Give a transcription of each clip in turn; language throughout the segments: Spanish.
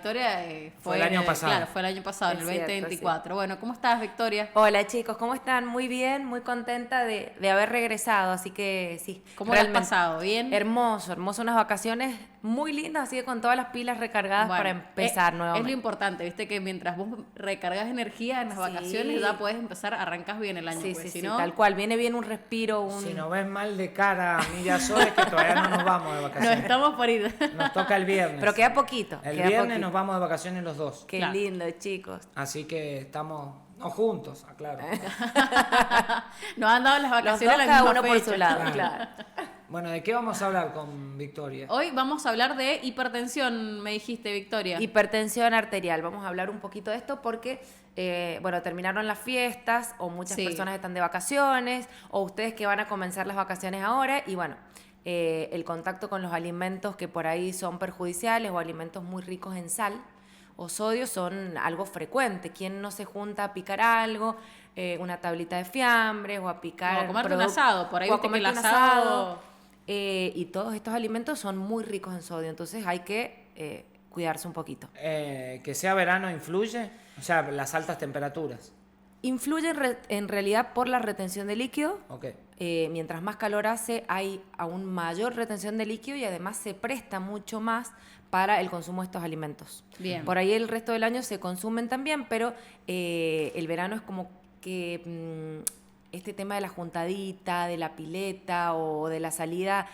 Victoria Fue el año pasado. Claro, fue el año pasado, en el 2024. Bueno, ¿cómo estás, Victoria? Hola chicos, ¿cómo están? Muy bien, muy contenta de haber regresado, así que sí. ¿Cómo la has pasado? ¿Bien? Hermoso, hermoso, unas vacaciones muy lindas, así que con todas las pilas recargadas Bueno, para empezar es nuevamente. lo importante, viste que mientras vos recargas energía en las Sí. vacaciones ya puedes empezar, arrancas bien el año, Sí, pues, sí, si sí, no... tal cual, viene bien un respiro, Si nos ves mal de cara a mí ya soy, es que todavía no nos vamos de Nos vacaciones. estamos por ir. Nos toca el viernes. Pero queda poquito. El queda viernes poquito. nos vamos de vacaciones los dos. Qué Claro. lindo, chicos. Así que estamos, no juntos, aclaro. Nos han dado las Los vacaciones dos a la cada misma uno por fecha. su lado, Claro. claro. Bueno, ¿de qué vamos a hablar con Victoria? Hoy vamos a hablar de hipertensión, me dijiste, Victoria. Hipertensión arterial. Vamos a hablar un poquito de esto porque, bueno, terminaron las fiestas o muchas Sí. personas están de vacaciones o ustedes que van a comenzar las vacaciones ahora y bueno, el contacto con los alimentos que por ahí son perjudiciales o alimentos muy ricos en sal o sodio son algo frecuente. ¿Quién no se junta a picar algo, una tablita de fiambres o a picar... O a comerte un asado, por ahí o a viste que el comerte un asado... y todos estos alimentos son muy ricos en sodio, entonces hay que cuidarse un poquito. Que sea verano influye, o sea, las altas temperaturas. Influye en realidad por la retención de líquido. Ok. Mientras más calor hace, hay aún mayor retención de líquido y además se presta mucho más para el consumo de estos alimentos. Bien. Por ahí el resto del año se consumen también, pero el verano es como que este tema de la juntadita, de la pileta o de la salida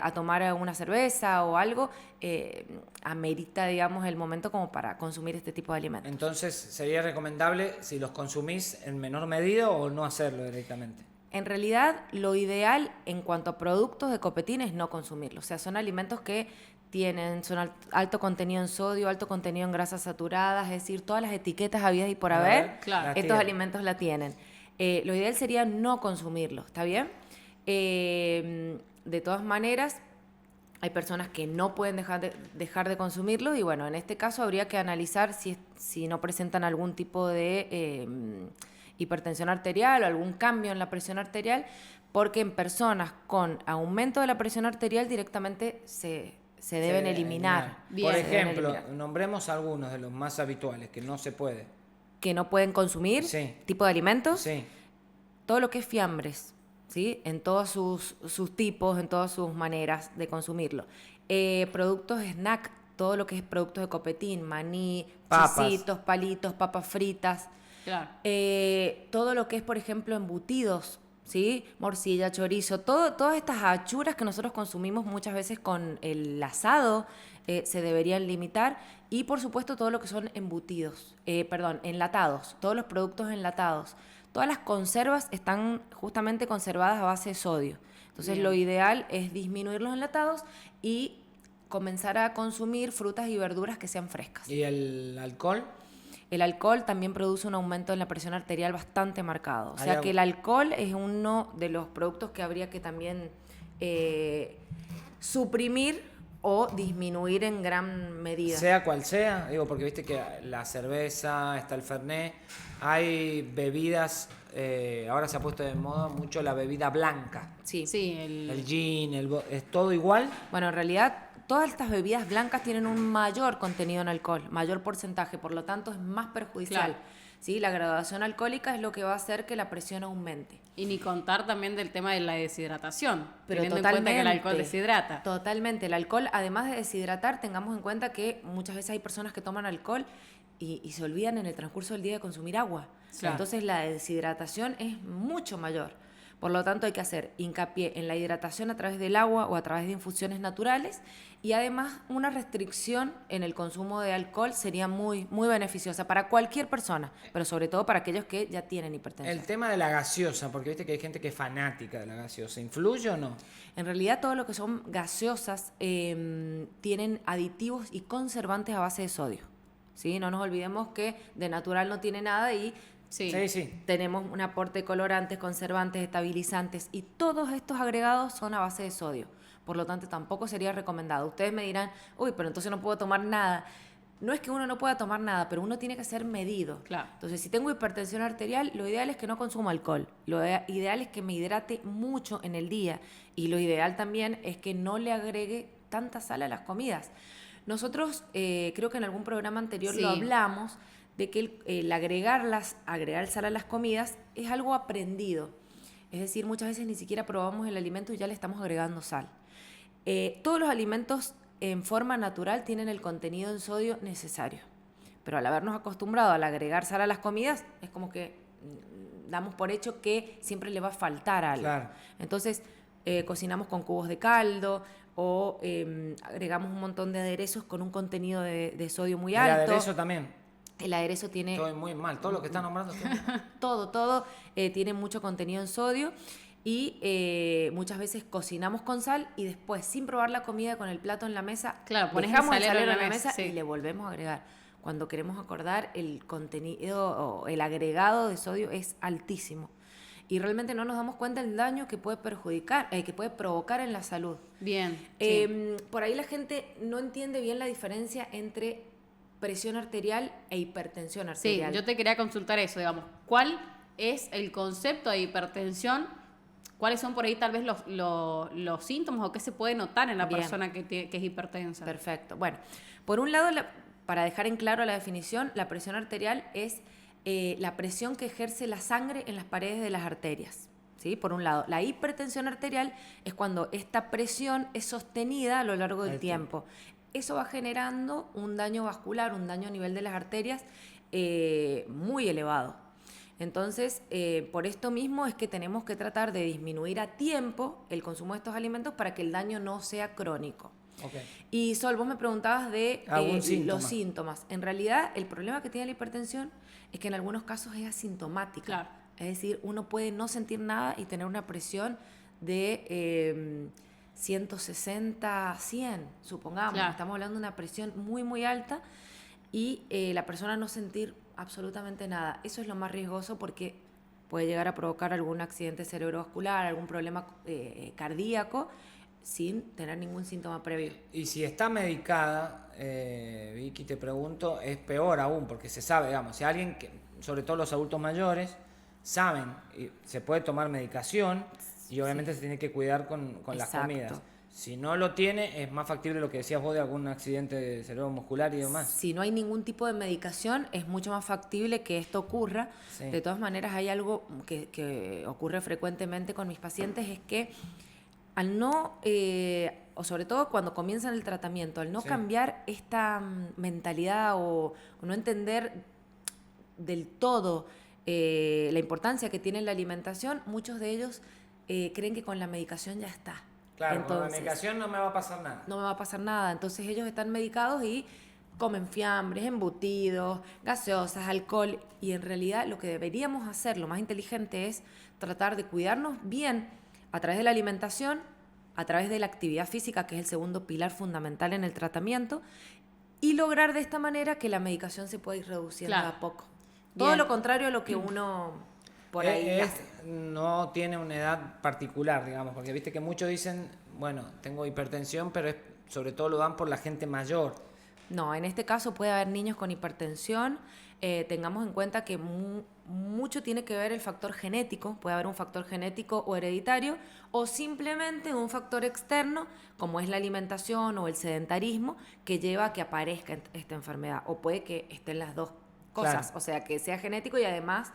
a tomar una cerveza o algo, amerita, digamos, el momento como para consumir este tipo de alimentos. Entonces, ¿sería recomendable si los consumís en menor medida o no hacerlo directamente? En realidad, lo ideal en cuanto a productos de Copetín es no consumirlos. O sea, son alimentos que son alto contenido en sodio, alto contenido en grasas saturadas, es decir, todas las etiquetas habidas y por A haber, ver, claro. la estos tienen. alimentos la tienen. Lo ideal sería no consumirlos, ¿está bien? De todas maneras, hay personas que no pueden dejar de consumirlos y bueno, en este caso habría que analizar si no presentan algún tipo de hipertensión arterial o algún cambio en la presión arterial, porque en personas con aumento de la presión arterial directamente se deben eliminar. Bien. Por Se deben ejemplo, eliminar. nombremos algunos de los más habituales que no se puede. Que no pueden consumir, Sí. tipo de alimentos, Sí. todo lo que es fiambres, ¿sí? En todos sus tipos, en todas sus maneras de consumirlo. Productos snack, todo lo que es productos de Copetín, maní, Papas. chisitos, palitos, papas fritas. Claro. Todo lo que es, por ejemplo, embutidos, ¿sí? Morcilla, chorizo, todas estas achuras que nosotros consumimos muchas veces con el asado se deberían limitar. Y, por supuesto, todo lo que son enlatados, todos los productos enlatados. Todas las conservas están justamente conservadas a base de sodio. Entonces, Bien. lo ideal es disminuir los enlatados y comenzar a consumir frutas y verduras que sean frescas. ¿Y el alcohol? El alcohol también produce un aumento en la presión arterial bastante marcado. O Hay sea algo- que el alcohol es uno de los productos que habría que también suprimir o disminuir en gran medida. Sea cual sea, digo, porque viste que la cerveza, está el Fernet, hay bebidas, ahora se ha puesto de moda mucho la bebida blanca. Sí. Sí, El gin, ¿es todo igual? Bueno, en realidad todas estas bebidas blancas tienen un mayor contenido en alcohol, mayor porcentaje, por lo tanto es más perjudicial. Claro. ¿Sí? La graduación alcohólica es lo que va a hacer que la presión aumente. Y ni contar también del tema de la deshidratación, Pero teniendo en cuenta que el totalmente, alcohol deshidrata. Totalmente. El alcohol, además de deshidratar, tengamos en cuenta que muchas veces hay personas que toman alcohol y se olvidan en el transcurso del día de consumir agua. Claro. Entonces la deshidratación es mucho mayor. Por lo tanto, hay que hacer hincapié en la hidratación a través del agua o a través de infusiones naturales y además una restricción en el consumo de alcohol sería muy, muy beneficiosa para cualquier persona, pero sobre todo para aquellos que ya tienen hipertensión. El tema de la gaseosa, porque viste que hay gente que es fanática de la gaseosa, ¿influye o no? En realidad todo lo que son gaseosas tienen aditivos y conservantes a base de sodio. ¿Sí? No nos olvidemos que de natural no tiene nada y Sí. Sí. tenemos un aporte de colorantes, conservantes, estabilizantes y todos estos agregados son a base de sodio. Por lo tanto, tampoco sería recomendado. Ustedes me dirán, uy, pero entonces no puedo tomar nada. No es que uno no pueda tomar nada, pero uno tiene que ser medido. Claro. Entonces, si tengo hipertensión arterial, lo ideal es que no consuma alcohol. Lo ideal es que me hidrate mucho en el día. Y lo ideal también es que no le agregue tanta sal a las comidas. Nosotros, creo que en algún programa anterior Sí. lo hablamos, de que el agregar sal a las comidas es algo aprendido. Es decir, muchas veces ni siquiera probamos el alimento y ya le estamos agregando sal. Todos los alimentos en forma natural tienen el contenido en sodio necesario. Pero al habernos acostumbrado al agregar sal a las comidas, es como que damos por hecho que siempre le va a faltar algo. Claro. Entonces, cocinamos con cubos de caldo o agregamos un montón de aderezos con un contenido de sodio muy El alto. aderezo también. El aderezo tiene Estoy muy mal. Todo lo que están nombrando. todo tiene mucho contenido en sodio y muchas veces cocinamos con sal y después, sin probar la comida con el plato en la mesa, Claro, pones dejamos el el salero salero en en la la mesa, mesa sí. y le volvemos a agregar. Cuando queremos acordar, el contenido o el agregado de sodio es altísimo. Y realmente no nos damos cuenta del daño que puede perjudicar, que puede provocar en la salud. Bien. Sí. Por ahí la gente no entiende bien la diferencia entre presión arterial e hipertensión Sí, arterial. yo te quería consultar eso, digamos. ¿Cuál es el concepto de hipertensión? ¿Cuáles son por ahí tal vez los síntomas o qué se puede notar en la Bien. persona que es hipertensa? Perfecto. Bueno, por un lado, para dejar en claro la definición, la presión arterial es la presión que ejerce la sangre en las paredes de las arterias. ¿Sí? Por un lado, la hipertensión arterial es cuando esta presión es sostenida a lo largo del tiempo. Eso va generando un daño vascular, un daño a nivel de las arterias muy elevado. Entonces, por esto mismo es que tenemos que tratar de disminuir a tiempo el consumo de estos alimentos para que el daño no sea crónico. Okay. Y Sol, vos me preguntabas de ¿Algún síntoma? los síntomas. En realidad, el problema que tiene la hipertensión es que en algunos casos es asintomática. Claro. Es decir, uno puede no sentir nada y tener una presión de 160 a 100, supongamos. Claro. Estamos hablando de una presión muy, muy alta y la persona no sentir absolutamente nada. Eso es lo más riesgoso porque puede llegar a provocar algún accidente cerebrovascular, algún problema cardíaco, sin tener ningún síntoma previo. Y si está medicada, Vicky, te pregunto, es peor aún, porque se sabe, digamos, si alguien, sobre todo los adultos mayores, saben, y se puede tomar medicación y obviamente se tiene que cuidar con las Exacto. comidas. Si no lo tiene, es más factible lo que decías vos de algún accidente de cerebromuscular y demás. Si no hay ningún tipo de medicación, es mucho más factible que esto ocurra. Sí. De todas maneras, hay algo que ocurre frecuentemente con mis pacientes, es que al no, o sobre todo cuando comienzan el tratamiento, al no Sí. cambiar esta mentalidad o no entender del todo la importancia que tiene la alimentación, muchos de ellos creen que con la medicación ya está. Claro, con la Entonces, medicación no me va a pasar nada. no me va a pasar nada. Entonces ellos están medicados y comen fiambres, embutidos, gaseosas, alcohol. Y en realidad lo que deberíamos hacer, lo más inteligente, es tratar de cuidarnos bien a través de la alimentación, a través de la actividad física, que es el segundo pilar fundamental en el tratamiento, y lograr de esta manera que la medicación se pueda ir reduciendo Claro. de a poco. Todo Bien. lo contrario a lo que uno por ahí hace. No tiene una edad particular, digamos, porque viste que muchos dicen, bueno, tengo hipertensión, pero sobre todo lo dan por la gente mayor. No, en este caso puede haber niños con hipertensión. Tengamos en cuenta que mucho tiene que ver el factor genético. Puede haber un factor genético o hereditario o simplemente un factor externo, como es la alimentación o el sedentarismo, que lleva a que aparezca esta enfermedad. O puede que estén las dos cosas, Claro. o sea, que sea genético y además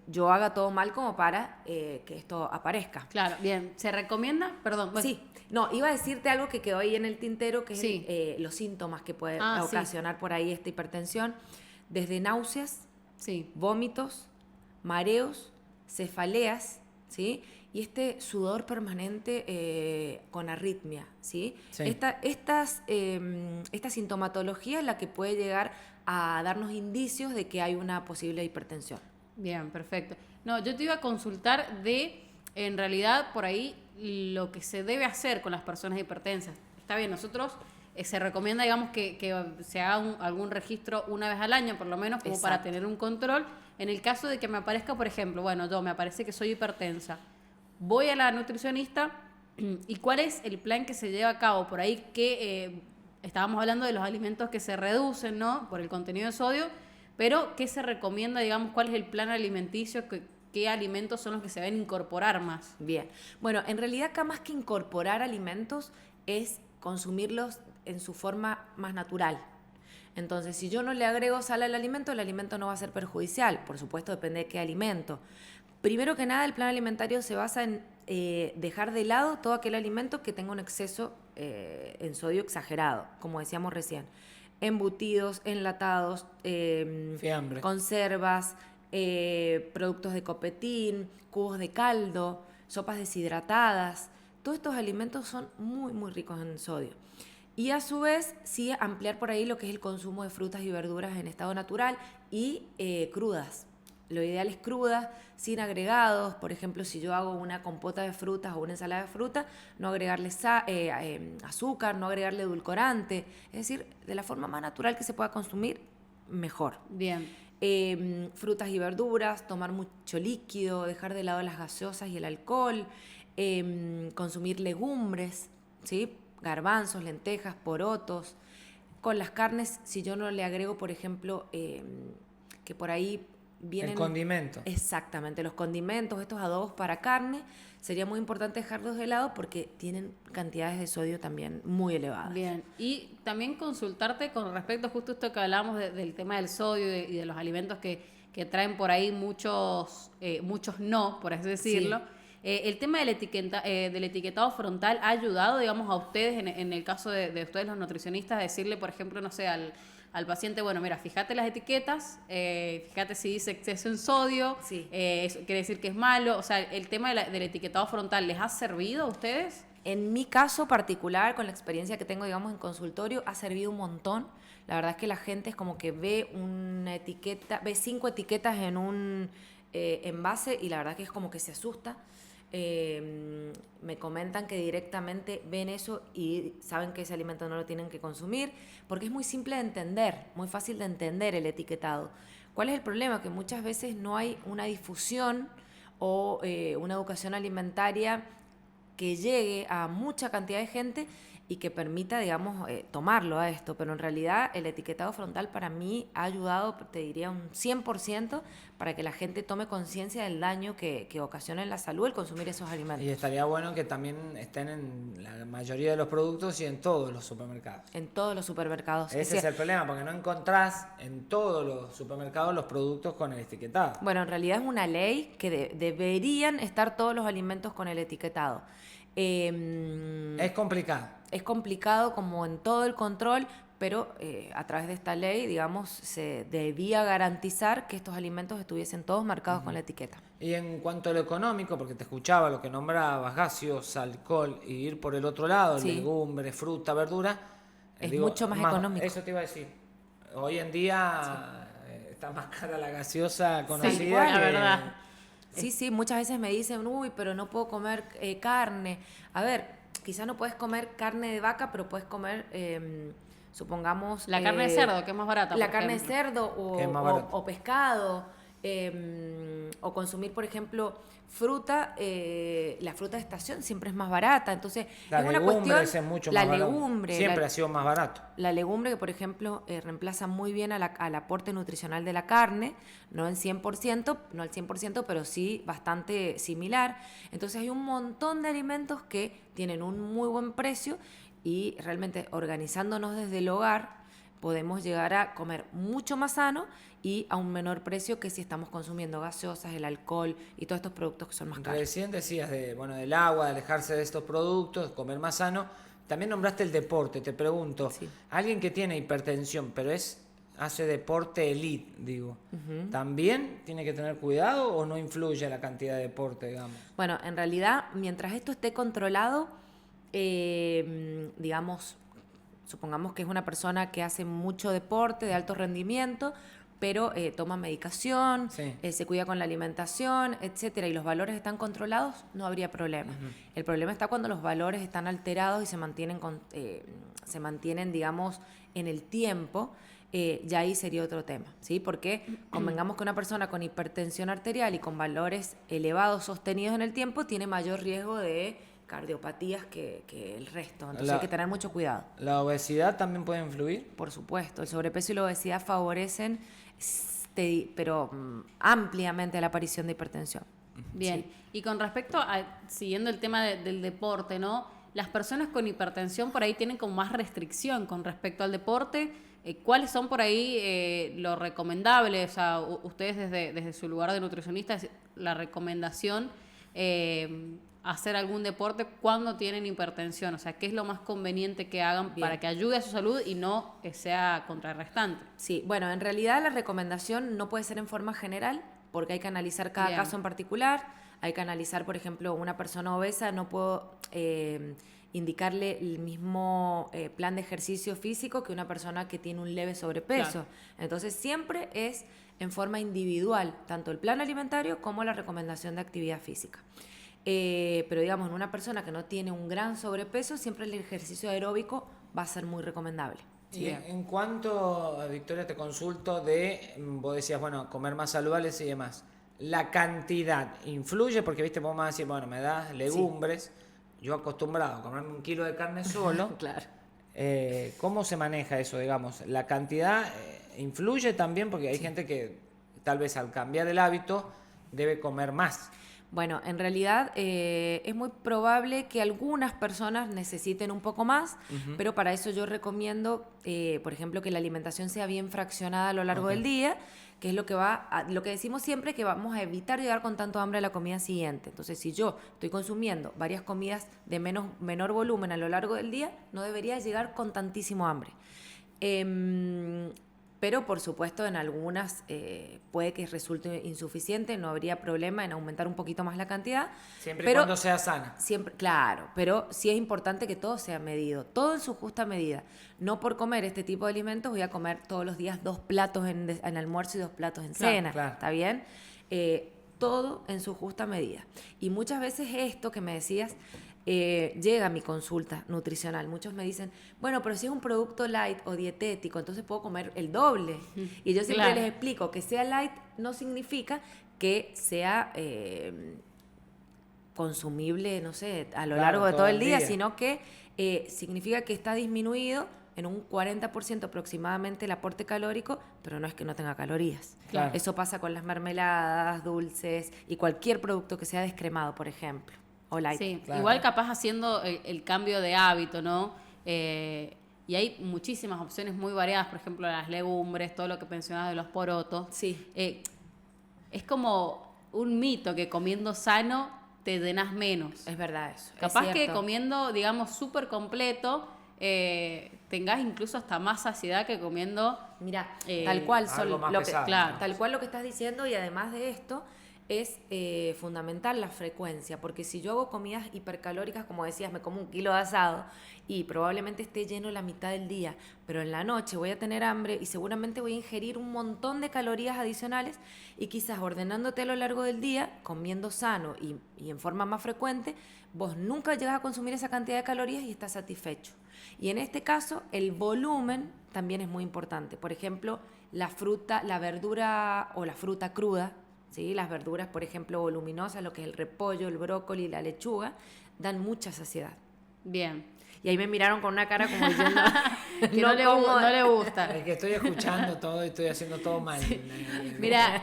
yo haga todo mal como para que esto aparezca. Claro, bien. ¿Se recomienda? Perdón. bueno, Sí, no, iba a decirte algo que quedó ahí en el tintero, que es Sí. los síntomas que puede Ah, sí. ocasionar por ahí esta hipertensión, desde náuseas, Sí. vómitos, mareos, cefaleas, ¿sí? Y este sudor permanente con arritmia, ¿sí? Sí. Esta sintomatología es la que puede llegar a darnos indicios de que hay una posible hipertensión. Bien, perfecto. No, yo te iba a consultar en realidad, por ahí, lo que se debe hacer con las personas hipertensas. Está bien, nosotros se recomienda, digamos, que se haga algún registro una vez al año, por lo menos, como para Exacto. tener un control. En el caso de que me aparezca, por ejemplo, bueno, me aparece que soy hipertensa, voy a la nutricionista y ¿cuál es el plan que se lleva a cabo? Por ahí que estábamos hablando de los alimentos que se reducen, ¿no? Por el contenido de sodio, pero ¿qué se recomienda, digamos, cuál es el plan alimenticio, qué alimentos son los que se deben incorporar más? Bien. Bueno, en realidad acá más que incorporar alimentos es consumirlos en su forma más natural. Entonces, si yo no le agrego sal al alimento, el alimento no va a ser perjudicial. Por supuesto, depende de qué alimento. Primero que nada, el plan alimentario se basa en dejar de lado todo aquel alimento que tenga un exceso en sodio exagerado, como decíamos recién. Embutidos, enlatados, Fiambre. conservas, productos de copetín, cubos de caldo, sopas deshidratadas. Todos estos alimentos son muy, muy ricos en sodio. Y a su vez, sí, ampliar por ahí lo que es el consumo de frutas y verduras en estado natural y crudas. Lo ideal es crudas, sin agregados. Por ejemplo, si yo hago una compota de frutas o una ensalada de frutas, no agregarle azúcar, no agregarle edulcorante. Es decir, de la forma más natural que se pueda consumir, mejor. Bien. Frutas y verduras, tomar mucho líquido, dejar de lado las gaseosas y el alcohol, consumir legumbres, ¿sí? Garbanzos, lentejas, porotos. Con las carnes, si yo no le agrego, por ejemplo, que por ahí vienen... El condimento. Exactamente, los condimentos, estos adobos para carne, sería muy importante dejarlos de lado porque tienen cantidades de sodio también muy elevadas. Bien, y también consultarte con respecto justo a esto que hablábamos del tema del sodio y de los alimentos que traen por ahí muchos no, por así decirlo. Sí. El tema del etiquetado frontal ha ayudado, digamos, a ustedes, en el caso de ustedes los nutricionistas, a decirle, por ejemplo, no sé, al paciente, bueno, mira, fíjate las etiquetas, fíjate si dice exceso en sodio, Sí. eso quiere decir que es malo. O sea, el tema del etiquetado frontal, ¿les ha servido a ustedes? En mi caso particular, con la experiencia que tengo, digamos, en consultorio, ha servido un montón. La verdad es que la gente es como que ve una etiqueta, ve 5 etiquetas en un envase y la verdad que es como que se asusta. Me comentan que directamente ven eso y saben que ese alimento no lo tienen que consumir, porque es muy simple de entender, muy fácil de entender el etiquetado. ¿Cuál es el problema? Que muchas veces no hay una difusión o una educación alimentaria que llegue a mucha cantidad de gente y que permita, digamos, tomarlo a esto. Pero en realidad el etiquetado frontal para mí ha ayudado, te diría, un 100% para que la gente tome conciencia del daño que ocasiona en la salud el consumir esos alimentos. Y estaría bueno que también estén en la mayoría de los productos y en todos los supermercados. En todos los supermercados. Ese es el problema, porque no encontrás en todos los supermercados los productos con el etiquetado. Bueno, en realidad es una ley que deberían estar todos los alimentos con el etiquetado. Es complicado. Es complicado como en todo el control, pero a través de esta ley, digamos, se debía garantizar que estos alimentos estuviesen todos marcados con la etiqueta. Y en cuanto a lo económico, porque te escuchaba lo que nombrabas, gaseosa, alcohol, y ir por el otro lado, Sí. legumbres, fruta, verdura. Es mucho más económico. Eso te iba a decir. Hoy en día está más cara la gaseosa cual, conocida la verdad. Sí, muchas veces me dicen, uy, pero no puedo comer carne. A ver, quizás no puedes comer carne de vaca, pero puedes comer, supongamos... La carne de cerdo, que es más barata. La por carne de ejemplo. cerdo Que es más barato. o pescado, o consumir, por ejemplo, fruta. La fruta de estación siempre es más barata, entonces La es una legumbre cuestión... es mucho la más barato. legumbre, Siempre ha sido más barato. la legumbre que, por ejemplo, reemplaza muy bien al aporte nutricional de la carne, no al 100%, pero sí bastante similar. Entonces hay un montón de alimentos que tienen un muy buen precio y realmente organizándonos desde el hogar podemos llegar a comer mucho más sano y a un menor precio que si estamos consumiendo gaseosas, el alcohol y todos estos productos que son más caros. Recién decías del agua, de alejarse de estos productos, comer más sano. También nombraste el deporte, te pregunto. Sí. Alguien que tiene hipertensión, pero hace deporte elite, digo, ¿también tiene que tener cuidado o no influye la cantidad de deporte, digamos? Bueno, en realidad, mientras esto esté controlado, digamos, supongamos que es una persona que hace mucho deporte de alto rendimiento, pero toma medicación, Sí. Se cuida con la alimentación, etcétera, y los valores están controlados, no habría problema. El problema está cuando los valores están alterados y se mantienen, digamos, en el tiempo. Ya ahí sería otro tema, ¿sí? Porque convengamos que una persona con hipertensión arterial y con valores elevados sostenidos en el tiempo tiene mayor riesgo de cardiopatías que el resto. Entonces hay que tener mucho cuidado. ¿La obesidad también puede influir? Por supuesto, el sobrepeso y la obesidad favorecen, pero ampliamente la aparición de hipertensión. Bien, Sí. y con respecto a, siguiendo el tema del deporte, ¿no? las personas con hipertensión por ahí tienen como más restricción con respecto al deporte. ¿Cuáles son por ahí lo recomendable? O sea, ustedes desde su lugar de nutricionista, la recomendación, hacer algún deporte cuando tienen hipertensión. O sea, ¿qué es lo más conveniente que hagan para que ayude a su salud y no que sea contrarrestante? Sí, bueno, en realidad la recomendación no puede ser en forma general, porque hay que analizar cada caso en particular. Hay que analizar, por ejemplo, una persona obesa, no puedo indicarle el mismo plan de ejercicio físico que una persona que tiene un leve sobrepeso. Claro. Entonces, siempre es en forma individual, tanto el plan alimentario como la recomendación de actividad física. Pero digamos, en una persona que no tiene un gran sobrepeso, siempre el ejercicio aeróbico va a ser muy recomendable. Y en cuanto, Victoria, te consulto vos decías, bueno, comer más saludables y demás. ¿La cantidad influye? Porque, viste, vos me vas a decir, bueno, me das legumbres. Sí. Yo acostumbrado a comerme 1 kilo de carne solo. Claro. ¿Cómo se maneja eso, digamos? ¿La cantidad influye también? Porque hay gente que tal vez al cambiar el hábito debe comer más. Bueno, en realidad es muy probable que algunas personas necesiten un poco más, pero para eso yo recomiendo, por ejemplo, que la alimentación sea bien fraccionada a lo largo del día, que es lo que decimos siempre, que vamos a evitar llegar con tanto hambre a la comida siguiente. Entonces, si yo estoy consumiendo varias comidas de menor volumen a lo largo del día, no debería llegar con tantísimo hambre. Pero, por supuesto, en algunas puede que resulte insuficiente, no habría problema en aumentar un poquito más la cantidad. Siempre y cuando sea sana. Siempre, claro, pero sí es importante que todo sea medido, todo en su justa medida. No por comer este tipo de alimentos voy a comer todos los días 2 platos en almuerzo y 2 platos en cena, claro. ¿Está bien? Todo en su justa medida. Y muchas veces esto que me decías... llega a mi consulta nutricional. Muchos me dicen, bueno, pero si es un producto light o dietético, entonces puedo comer el doble. Y yo siempre les explico que sea light no significa que sea consumible, no sé, a lo largo de todo el día, sino que significa que está disminuido en un 40% aproximadamente el aporte calórico, pero no es que no tenga calorías. Claro. Eso pasa con las mermeladas, dulces y cualquier producto que sea descremado, por ejemplo. Sí, claro. Igual capaz haciendo el cambio de hábito, ¿no? Y hay muchísimas opciones muy variadas, por ejemplo, las legumbres, todo lo que mencionabas de los porotos. Sí. Es como un mito que comiendo sano te llenas menos. Es verdad eso. Capaz que comiendo, digamos, súper completo, tengas incluso hasta más saciedad que comiendo... Mira, tal cual pesado, tal cual lo que estás diciendo, y además de esto... es fundamental la frecuencia, porque si yo hago comidas hipercalóricas, como decías, me como 1 kilo de asado y probablemente esté lleno la mitad del día, pero en la noche voy a tener hambre y seguramente voy a ingerir un montón de calorías adicionales, y quizás ordenándote a lo largo del día, comiendo sano y en forma más frecuente, vos nunca llegas a consumir esa cantidad de calorías y estás satisfecho. Y en este caso, el volumen también es muy importante. Por ejemplo, la fruta, la verdura o la fruta cruda, ¿sí? Las verduras, por ejemplo, voluminosas, lo que es el repollo, el brócoli, la lechuga, dan mucha saciedad. Bien. Y ahí me miraron con una cara como diciendo que no le gusta. Es que estoy escuchando todo y estoy haciendo todo mal. Sí. Mira,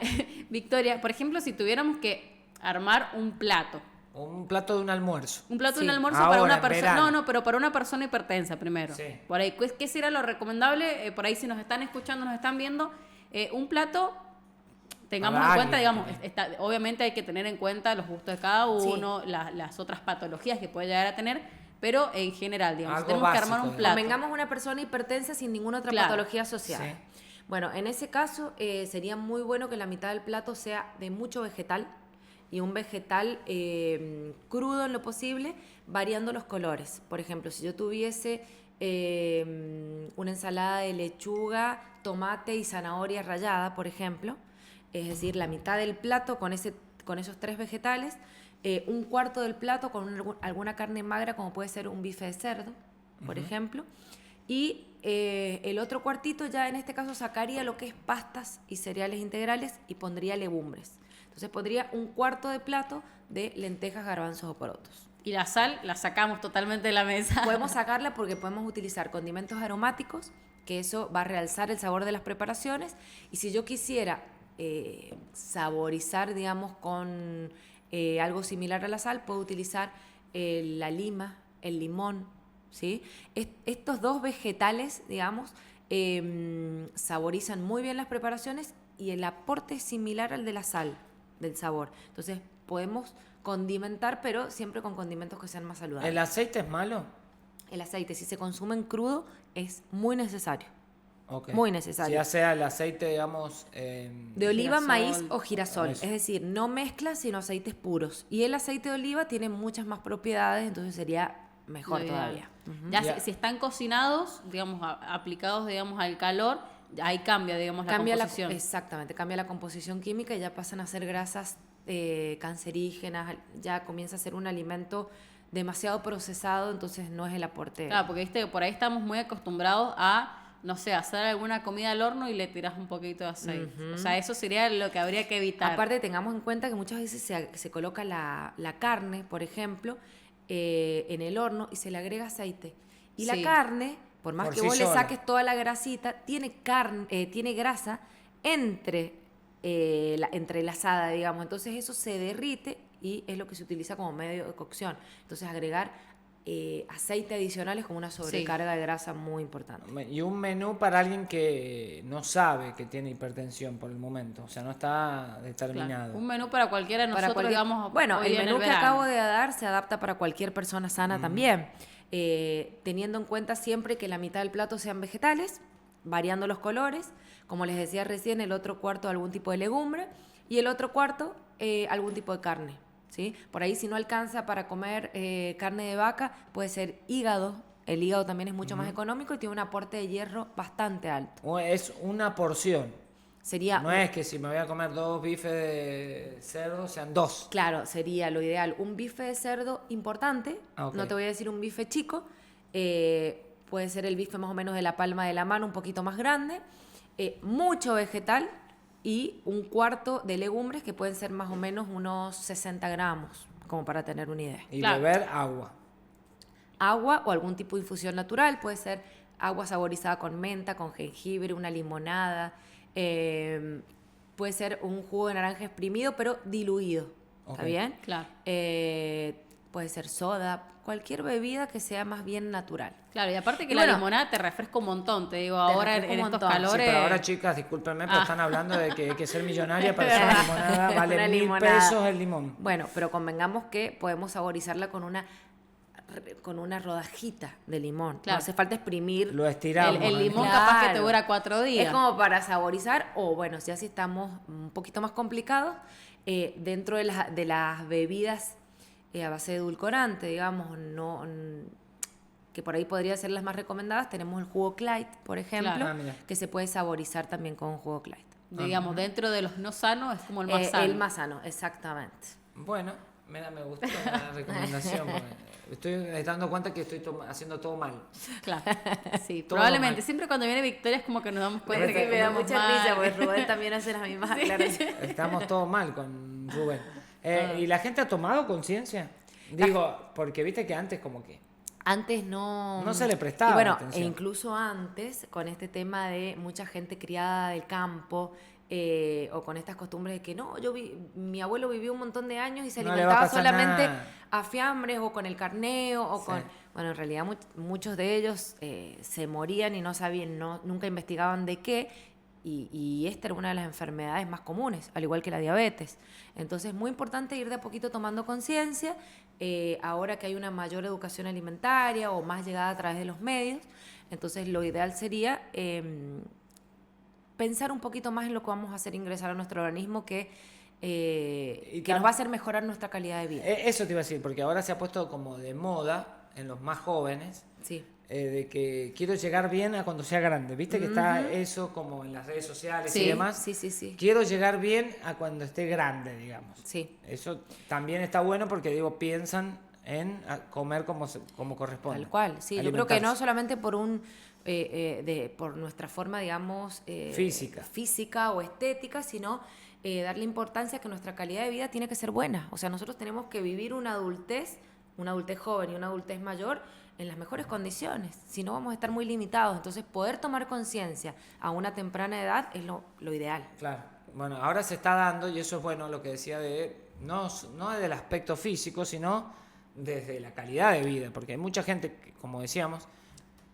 Victoria, por ejemplo, si tuviéramos que armar un plato. Un plato de un almuerzo. Un plato de un almuerzo para una persona. No, pero para una persona hipertensa primero. Sí. Por ahí, ¿qué será lo recomendable? Por ahí, si nos están escuchando, nos están viendo, un plato... Tengamos en cuenta, digamos, obviamente hay que tener en cuenta los gustos de cada uno, sí. las otras patologías que puede llegar a tener, pero en general, digamos, algo tenemos básico, que armar un plato. Convengamos una persona hipertensa sin ninguna otra patología asociada. Sí. Bueno, en ese caso sería muy bueno que la mitad del plato sea de mucho vegetal, y un vegetal crudo en lo posible, variando los colores. Por ejemplo, si yo tuviese una ensalada de lechuga, tomate y zanahoria rallada, por ejemplo, es decir, la mitad del plato con esos 3 vegetales, un cuarto del plato con alguna carne magra, como puede ser un bife de cerdo, por ejemplo, y el otro cuartito ya en este caso sacaría lo que es pastas y cereales integrales y pondría legumbres. Entonces pondría un cuarto de plato de lentejas, garbanzos o porotos. Y la sal la sacamos totalmente de la mesa. Podemos sacarla porque podemos utilizar condimentos aromáticos, que eso va a realzar el sabor de las preparaciones, y si yo quisiera saborizar, digamos, con algo similar a la sal, puedo utilizar la lima el limón, ¿sí? Estos dos vegetales, digamos, saborizan muy bien las preparaciones y el aporte es similar al de la sal, del sabor. Entonces podemos condimentar, pero siempre con condimentos que sean más saludables. ¿El aceite es malo? El aceite, si se consume en crudo, es muy necesario. Okay. Muy necesario. Ya sea el aceite, digamos... de oliva, girasol. maíz o girasol. Eso. Es decir, no mezclas sino aceites puros. Y el aceite de oliva tiene muchas más propiedades, entonces sería mejor Lo ideal. todavía. Ujú. Ya Ya. si están cocinados, digamos, aplicados, digamos, al calor, ahí cambia, digamos, la composición. Exactamente, cambia la composición química y ya pasan a ser grasas cancerígenas, ya comienza a ser un alimento demasiado procesado, entonces no es el aporte. Claro, porque viste que por ahí estamos muy acostumbrados a, no sé, hacer alguna comida al horno y le tiras un poquito de aceite. O sea, eso sería lo que habría que evitar. Aparte, tengamos en cuenta que muchas veces se coloca la carne, por ejemplo, en el horno y se le agrega aceite. Y la Sí. carne, por más Por que sí vos le sola. saques toda la grasita, tiene grasa entrelazada, digamos. Entonces eso se derrite y es lo que se utiliza como medio de cocción. Entonces agregar aceite adicional es como una sobrecarga de grasa muy importante. Y un menú para alguien que no sabe que tiene hipertensión por el momento, o sea, no está determinado. Claro, un menú para cualquiera de Para nosotros, cualquier- digamos, bueno, hoy el en menú que verano. acabo de dar se adapta para cualquier persona sana también, teniendo en cuenta siempre que la mitad del plato sean vegetales, variando los colores, como les decía recién, el otro cuarto algún tipo de legumbre y el otro cuarto algún tipo de carne, ¿sí? Por ahí si no alcanza para comer carne de vaca, puede ser hígado. El hígado también es mucho más económico y tiene un aporte de hierro bastante alto. O es una porción. Sería No es que si me voy a comer 2 bifes de cerdo, sean 2. Claro, sería lo ideal. Un bife de cerdo importante, Ah, ok. no te voy a decir un bife chico, puede ser el bife más o menos de la palma de la mano, un poquito más grande, mucho vegetal y un cuarto de legumbres que pueden ser más o menos unos 60 gramos, como para tener una idea. Y Claro. beber agua. Agua o algún tipo de infusión natural, puede ser agua saborizada con menta, con jengibre, una limonada, puede ser un jugo de naranja exprimido pero diluido, ¿está Ok. bien? Claro. Puede ser soda, cualquier bebida que sea más bien natural. Claro, y aparte que Y la bueno, limonada te refresca un montón, te digo, ahora refresca en un estos montón. Sí, calores. Sí, pero ahora, chicas, discúlpenme, pero están hablando de que hay que ser millonaria para hacer una limonada. Vale Una 1.000 limonada. pesos el limón. Bueno, pero convengamos que podemos saborizarla con una rodajita de limón. Claro. No hace falta exprimir. Lo estiramos. El limón Claro. capaz que te dura 4 días. Es como para saborizar, o bueno, si así estamos un poquito más complicados, dentro de las bebidas a base de edulcorante, digamos, que por ahí podría ser las más recomendadas, tenemos el jugo Clyde, por ejemplo, Claro. Ah, mira. que se puede saborizar también con jugo Clyde. Digamos, dentro de los no sanos es como el más sano. El más sano, exactamente. Bueno, me gustó la recomendación. Porque estoy dando cuenta que estoy haciendo todo mal. Claro. Sí, Todo probablemente. mal. Siempre cuando viene Victoria es como que nos damos cuenta Parece que que me da estamos mucha mal. risa, porque Rubén también hace las mismas aclaraciones. Estamos todos mal con Rubén. ¿Y la gente ha tomado conciencia? Digo, porque viste que antes como que... Antes no... No se le prestaba Y bueno, atención. e incluso antes, con este tema de mucha gente criada del campo, o con estas costumbres de que no, mi abuelo vivió un montón de años y se No le va a alimentaba pasar solamente nada. a fiambres o con el carneo o Sí. con... Bueno, en realidad muchos de ellos se morían y no sabían, nunca investigaban de qué, y esta era una de las enfermedades más comunes, al igual que la diabetes. Entonces es muy importante ir de a poquito tomando conciencia, ahora que hay una mayor educación alimentaria o más llegada a través de los medios, entonces lo ideal sería pensar un poquito más en lo que vamos a hacer ingresar a nuestro organismo que nos va a hacer mejorar nuestra calidad de vida. Eso te iba a decir, porque ahora se ha puesto como de moda en los más jóvenes, Sí. de que quiero llegar bien a cuando sea grande. ¿Viste que está eso como en las redes sociales y demás? Sí. Quiero llegar bien a cuando esté grande, digamos. Sí. Eso también está bueno porque, digo, piensan en comer como corresponde. Tal cual, sí. Yo creo que no Alimentarse. solamente por nuestra forma, digamos, física o estética, sino darle importancia a que nuestra calidad de vida tiene que ser buena. O sea, nosotros tenemos que vivir una adultez joven y una adultez mayor en las mejores condiciones. Si no, vamos a estar muy limitados. Entonces, poder tomar conciencia a una temprana edad es lo ideal. Claro. Bueno, ahora se está dando, y eso es bueno lo que decía no del aspecto físico, sino desde la calidad de vida, porque hay mucha gente, como decíamos,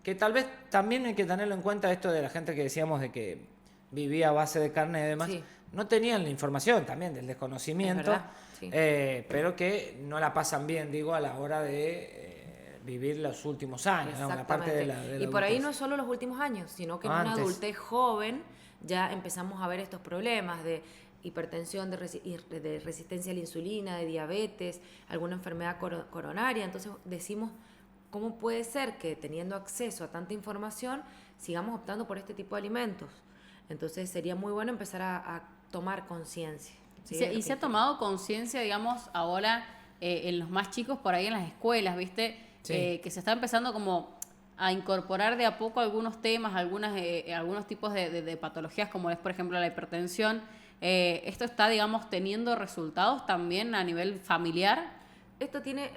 que tal vez también hay que tenerlo en cuenta esto de la gente que decíamos de que vivía a base de carne y demás, Sí. no tenían la información también del desconocimiento, Es verdad, sí. pero que no la pasan bien, digo, a la hora de vivir los últimos años, ¿no? La parte de Exactamente. la Y por ahí adultez. no es solo los últimos años, sino que en una Antes. adultez joven ya empezamos a ver estos problemas de hipertensión, de resistencia a la insulina, de diabetes, alguna enfermedad coronaria. Entonces decimos, ¿cómo puede ser que teniendo acceso a tanta información sigamos optando por este tipo de alimentos? Entonces sería muy bueno empezar a tomar conciencia. ¿Sí? Y se ha tomado conciencia, digamos, ahora en los más chicos por ahí en las escuelas, ¿viste? Sí. Que se está empezando como a incorporar de a poco algunos temas, algunos tipos de patologías, como es, por ejemplo, la hipertensión. Esto está, digamos, teniendo resultados también a nivel familiar. Esto tiene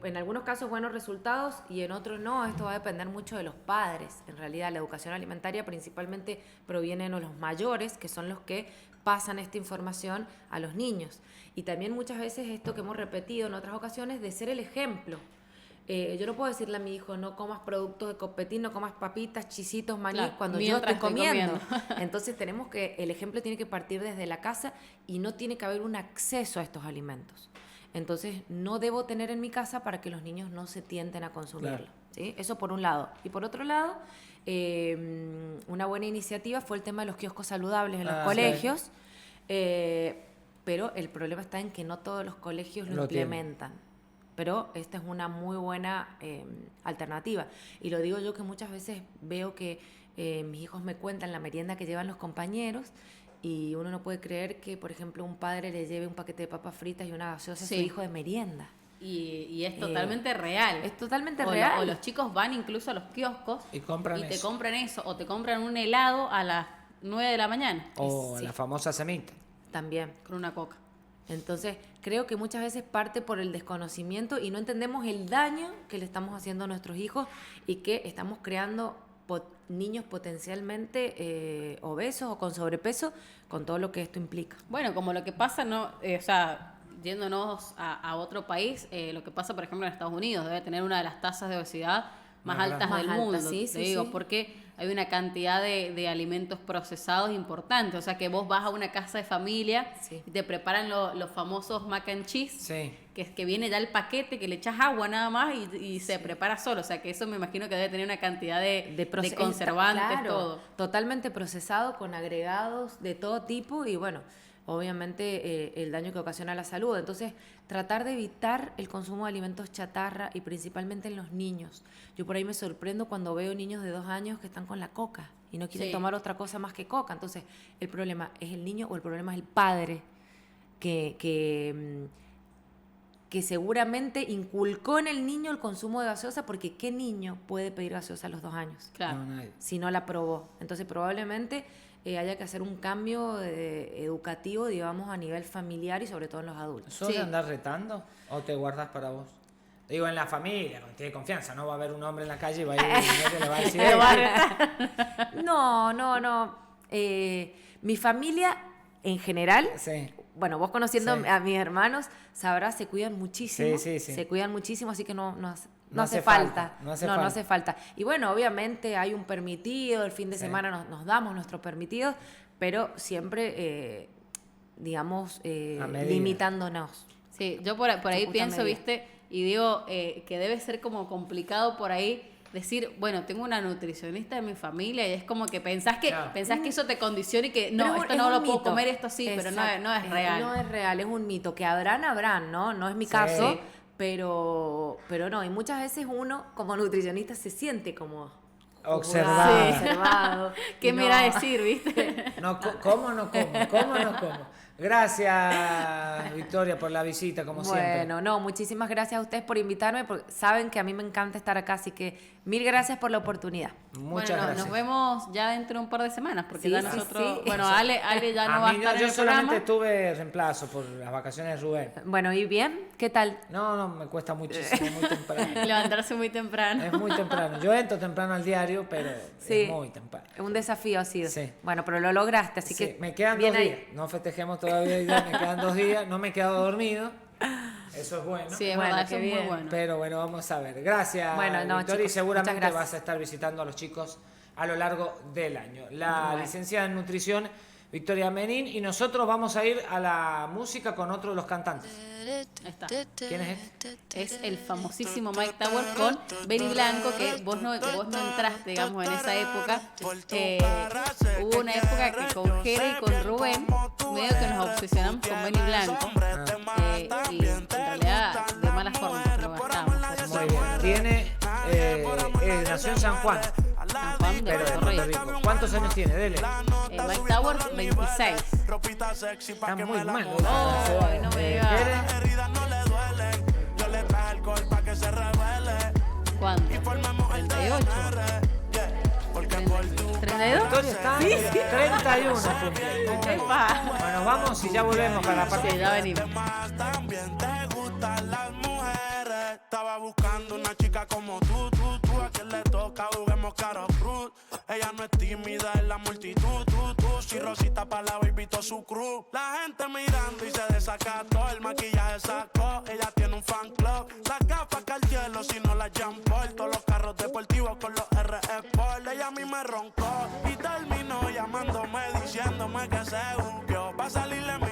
en algunos casos buenos resultados y en otros no. Esto va a depender mucho de los padres. En realidad la educación alimentaria principalmente proviene de los mayores, que son los que pasan esta información a los niños. Y también muchas veces esto que hemos repetido en otras ocasiones de ser el ejemplo. Yo no puedo decirle a mi hijo, no comas productos de Copetín, no comas papitas, chisitos, maní, Claro, cuando yo mientras estoy estoy comiendo. comiendo. Entonces el ejemplo tiene que partir desde la casa y no tiene que haber un acceso a estos alimentos. Entonces no debo tener en mi casa para que los niños no se tienten a consumirlo. Claro. ¿Sí? Eso por un lado. Y por otro lado, una buena iniciativa fue el tema de los kioscos saludables en los Sí. colegios, pero el problema está en que no todos los colegios lo implementan. Pero esta es una muy buena alternativa. Y lo digo yo que muchas veces veo que mis hijos me cuentan la merienda que llevan los compañeros y uno no puede creer que, por ejemplo, un padre le lleve un paquete de papas fritas y una gaseosa a su Sí. hijo de merienda. Y es totalmente real. Es totalmente O real. o los chicos van incluso a los kioscos Y compran te eso. compran eso, o te compran un helado a las 9 de la mañana O Sí. la famosa semita. También. con una coca. Entonces, creo que muchas veces parte por el desconocimiento y no entendemos el daño que le estamos haciendo a nuestros hijos y que estamos creando niños potencialmente obesos o con sobrepeso, con todo lo que esto implica. Bueno, como lo que pasa, ¿no? O sea, yéndonos a otro país, lo que pasa, por ejemplo, en Estados Unidos, debe tener una de las tasas de obesidad más Más altas grande. del Más mundo, altas, sí, te sí, digo, sí. porque hay una cantidad de alimentos procesados importantes. O sea, que vos vas a una casa de familia Sí. y te preparan los famosos mac and cheese, Sí. que es que viene ya el paquete, que le echas agua nada más y se prepara solo. O sea, que eso me imagino que debe tener una cantidad de conservantes, claro, todo. totalmente procesado con agregados de todo tipo y bueno, obviamente el daño que ocasiona a la salud. Entonces, tratar de evitar el consumo de alimentos chatarra y principalmente en los niños. Yo por ahí me sorprendo cuando veo niños de 2 años que están con la coca y no quieren Sí. tomar otra cosa más que coca. Entonces, ¿el problema es el niño o el problema es el padre que seguramente inculcó en el niño el consumo de gaseosa? Porque ¿qué niño puede pedir gaseosa a los 2 años? Claro. No, nadie. Si no la probó. Entonces probablemente haya que hacer un cambio educativo, digamos, a nivel familiar y sobre todo en los adultos. ¿Sos Sí. de andar retando o te guardas para vos? Digo, en la familia, cuando tiene confianza, no va a haber un hombre en la calle y va a ir y le va a decir, Lo va a "Ey". No. Mi familia en general, Sí. bueno, vos conociendo Sí. a mis hermanos, sabrás, se cuidan muchísimo. Sí, sí, sí. Se cuidan muchísimo, así que no No hace hace falta. falta, no hace No falta. hace falta. Y bueno, obviamente hay un permitido, el fin de Sí. semana nos damos nuestros permitidos, pero siempre, digamos, A medida. limitándonos. Sí, yo por ahí justa pienso, medida. viste, y digo que debe ser como complicado por ahí decir, bueno, tengo una nutricionista en mi familia y es como que pensás que Claro. eso te condiciona y que no, Pero esto es no un lo puedo mito. comer, esto sí, pero no es real. No es real, es un mito. Que habrán, ¿no? No es mi Sí. caso, pero no. Y muchas veces uno, como nutricionista, se siente como Observado. juzgado, Sí. observado. ¿Qué Y me no. irá a decir, viste? No, ¿cómo no como? ¿Cómo no como? Gracias, Victoria, por la visita, como siempre. Bueno, no, muchísimas gracias a ustedes por invitarme, porque saben que a mí me encanta estar acá, así que mil gracias por la oportunidad. Muchas Bueno, gracias. nos vemos ya dentro de un par de semanas, porque Sí, ya sí, nosotros, sí. bueno, Ale ya no va a estar en yo el solamente programa. tuve reemplazo por las vacaciones de Rubén. Bueno, ¿y bien? ¿Qué tal? No, me cuesta muchísimo, muy temprano. Levantarse muy temprano. Es muy temprano. Yo entro temprano al diario, pero Sí. es muy temprano. Un desafío ha sido. Sí. Bueno, pero lo lograste, así Sí, que me quedan bien 2 ahí. días. No festejemos todavía, me quedan 2 días. No me he quedado dormido. Eso es bueno. Sí, es Bueno, verdad, qué eso es muy bien. bueno. Pero bueno, vamos a ver. Gracias, Bueno, no, Victoria, y chicos, seguramente muchas gracias. vas a estar visitando a los chicos a lo largo del año. La Bueno. licenciada en nutrición, Victoria Menín, y nosotros vamos a ir a la música con otro de los cantantes. Ahí está. ¿Quién es este? Es el famosísimo Mike Tower con Benny Blanco, que vos no entraste, digamos, en esa época. Hubo una época que con Jere y con Rubén, medio que nos obsesionamos con Benny Blanco. Y en realidad, de mala forma, pero gastamos. Muy bien. Nació en San Juan, San Juan de pero de Puerto Puerto Rico. Rico. ¿Cuántos años tiene? Dele. Mike Tower, 26. Está muy mal. Ay, no me digas. Jere, ¿Cuánto? 38. 32. Victoria está 31 cumple. Epa. Bueno, vamos y ya volvemos para la parte. Sí, ya venimos. También te gustan las mujeres. Estaba buscando una chica como tú. A quien le toca, juguemos caro cruz. Ella no es tímida en la multitud. Si Rosita pa' la baby, todo su crew. La gente mirando y se desacató. El maquillaje sacó. Ella tiene un fan club. Las gafas que al cielo, si no las Jean Paul. Todos los carros deportivos con los RS Sport. Ella a mí me roncó y terminó llamándome, diciéndome que se buqueó. Va a salir